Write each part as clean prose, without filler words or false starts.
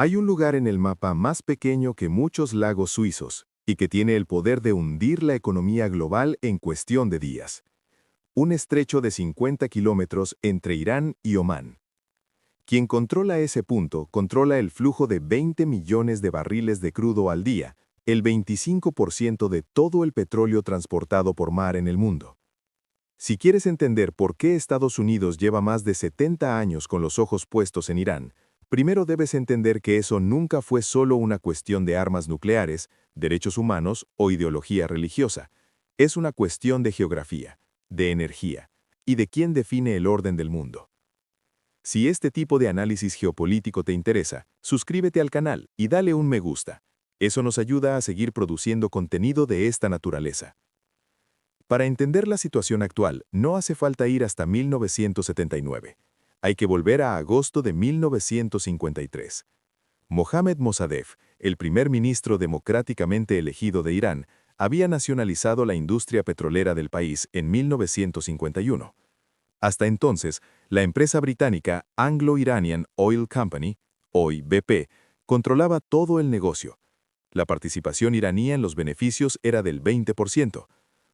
Hay un lugar en el mapa más pequeño que muchos lagos suizos y que tiene el poder de hundir la economía global en cuestión de días. Un estrecho de 50 kilómetros entre Irán y Omán. Quien controla ese punto controla el flujo de 20 millones de barriles de crudo al día, el 25% de todo el petróleo transportado por mar en el mundo. Si quieres entender por qué Estados Unidos lleva más de 70 años con los ojos puestos en Irán, primero debes entender que eso nunca fue solo una cuestión de armas nucleares, derechos humanos o ideología religiosa. Es una cuestión de geografía, de energía y de quién define el orden del mundo. Si este tipo de análisis geopolítico te interesa, suscríbete al canal y dale un me gusta. Eso nos ayuda a seguir produciendo contenido de esta naturaleza. Para entender la situación actual, no hace falta ir hasta 1979. Hay que volver a agosto de 1953. Mohammad Mossadegh, el primer ministro democráticamente elegido de Irán, había nacionalizado la industria petrolera del país en 1951. Hasta entonces, la empresa británica Anglo-Iranian Oil Company, hoy BP, controlaba todo el negocio. La participación iraní en los beneficios era del 20%.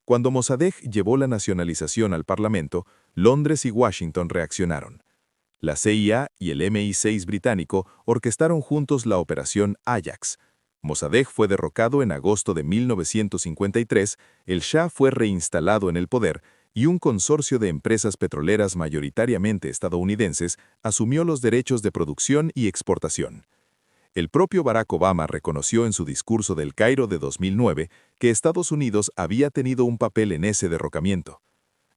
Cuando Mossadegh llevó la nacionalización al Parlamento, Londres y Washington reaccionaron. La CIA y el MI6 británico orquestaron juntos la operación Ajax. Mossadegh fue derrocado en agosto de 1953, el Shah fue reinstalado en el poder y un consorcio de empresas petroleras mayoritariamente estadounidenses asumió los derechos de producción y exportación. El propio Barack Obama reconoció en su discurso del Cairo de 2009 que Estados Unidos había tenido un papel en ese derrocamiento.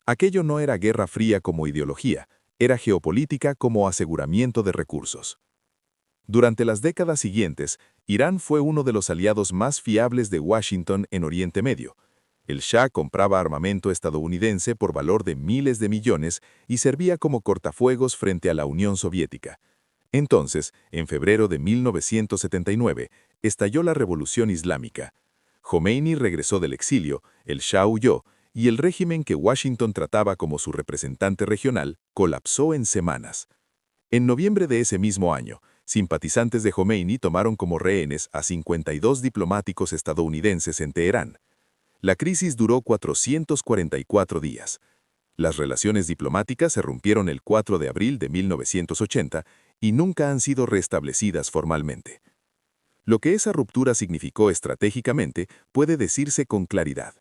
Aquello no era guerra fría como ideología, era geopolítica como aseguramiento de recursos. Durante las décadas siguientes, Irán fue uno de los aliados más fiables de Washington en Oriente Medio. El Shah compraba armamento estadounidense por valor de miles de millones y servía como cortafuegos frente a la Unión Soviética. Entonces, en febrero de 1979, estalló la Revolución Islámica. Jomeini regresó del exilio, el Shah huyó, y el régimen que Washington trataba como su representante regional colapsó en semanas. En noviembre de ese mismo año, simpatizantes de Jomeini tomaron como rehenes a 52 diplomáticos estadounidenses en Teherán. La crisis duró 444 días. Las relaciones diplomáticas se rompieron el 4 de abril de 1980 y nunca han sido restablecidas formalmente. Lo que esa ruptura significó estratégicamente puede decirse con claridad.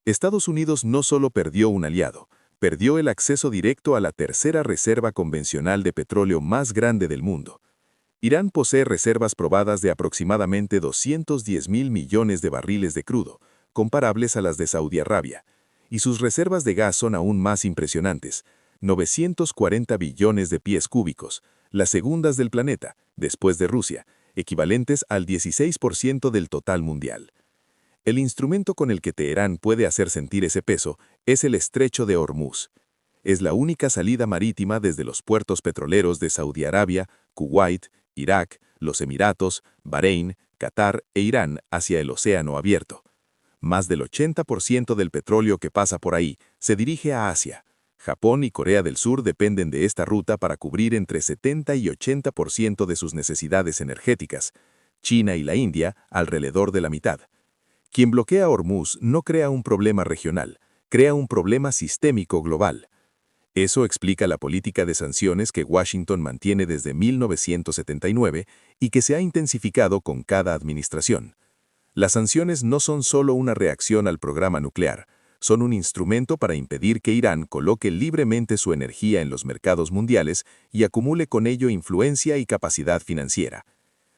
Estados Unidos no solo perdió un aliado, perdió el acceso directo a la tercera reserva convencional de petróleo más grande del mundo. Irán posee reservas probadas de aproximadamente 210.000 millones de barriles de crudo, comparables a las de Saudi Arabia, y sus reservas de gas son aún más impresionantes, 940 billones de pies cúbicos, las segundas del planeta, después de Rusia, equivalentes al 16% del total mundial. El instrumento con el que Teherán puede hacer sentir ese peso es el Estrecho de Hormuz. Es la única salida marítima desde los puertos petroleros de Saudi Arabia, Kuwait, Irak, los Emiratos, Bahrein, Qatar e Irán hacia el océano abierto. Más del 80% del petróleo que pasa por ahí se dirige a Asia. Japón y Corea del Sur dependen de esta ruta para cubrir entre 70 y 80% de sus necesidades energéticas. China y la India, alrededor de la mitad. Quien bloquea Hormuz no crea un problema regional, crea un problema sistémico global. Eso explica la política de sanciones que Washington mantiene desde 1979 y que se ha intensificado con cada administración. Las sanciones no son solo una reacción al programa nuclear, son un instrumento para impedir que Irán coloque libremente su energía en los mercados mundiales y acumule con ello influencia y capacidad financiera.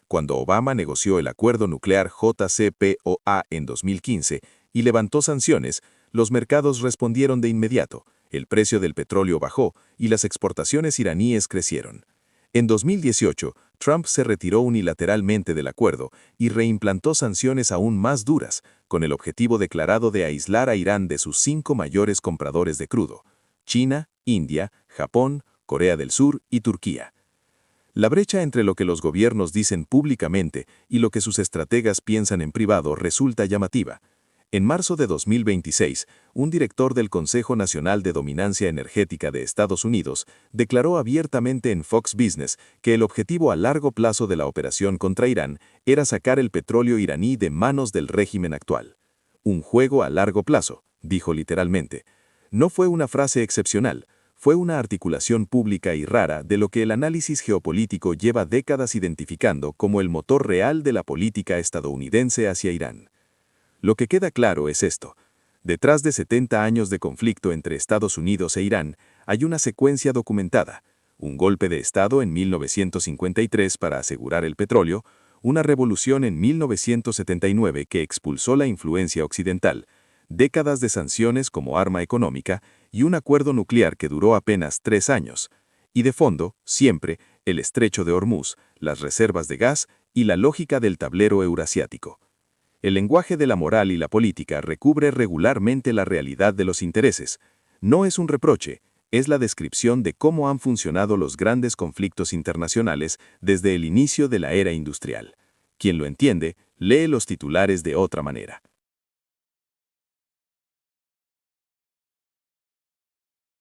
Cuando Obama negoció el acuerdo nuclear JCPOA en 2015 y levantó sanciones, los mercados respondieron de inmediato, el precio del petróleo bajó y las exportaciones iraníes crecieron. En 2018, Trump se retiró unilateralmente del acuerdo y reimplantó sanciones aún más duras, con el objetivo declarado de aislar a Irán de sus 5 mayores compradores de crudo: China, India, Japón, Corea del Sur y Turquía. La brecha entre lo que los gobiernos dicen públicamente y lo que sus estrategas piensan en privado resulta llamativa. En marzo de 2026, un director del Consejo Nacional de Dominancia Energética de Estados Unidos declaró abiertamente en Fox Business que el objetivo a largo plazo de la operación contra Irán era sacar el petróleo iraní de manos del régimen actual. Un juego a largo plazo, dijo literalmente. No fue una frase excepcional, fue una articulación pública y rara de lo que el análisis geopolítico lleva décadas identificando como el motor real de la política estadounidense hacia Irán. Lo que queda claro es esto. Detrás de 70 años de conflicto entre Estados Unidos e Irán, hay una secuencia documentada. Un golpe de Estado en 1953 para asegurar el petróleo, una revolución en 1979 que expulsó la influencia occidental, décadas de sanciones como arma económica y un acuerdo nuclear que duró apenas 3 años. Y de fondo, siempre, el estrecho de Hormuz, las reservas de gas y la lógica del tablero eurasiático. El lenguaje de la moral y la política recubre regularmente la realidad de los intereses. No es un reproche, es la descripción de cómo han funcionado los grandes conflictos internacionales desde el inicio de la era industrial. Quien lo entiende, lee los titulares de otra manera.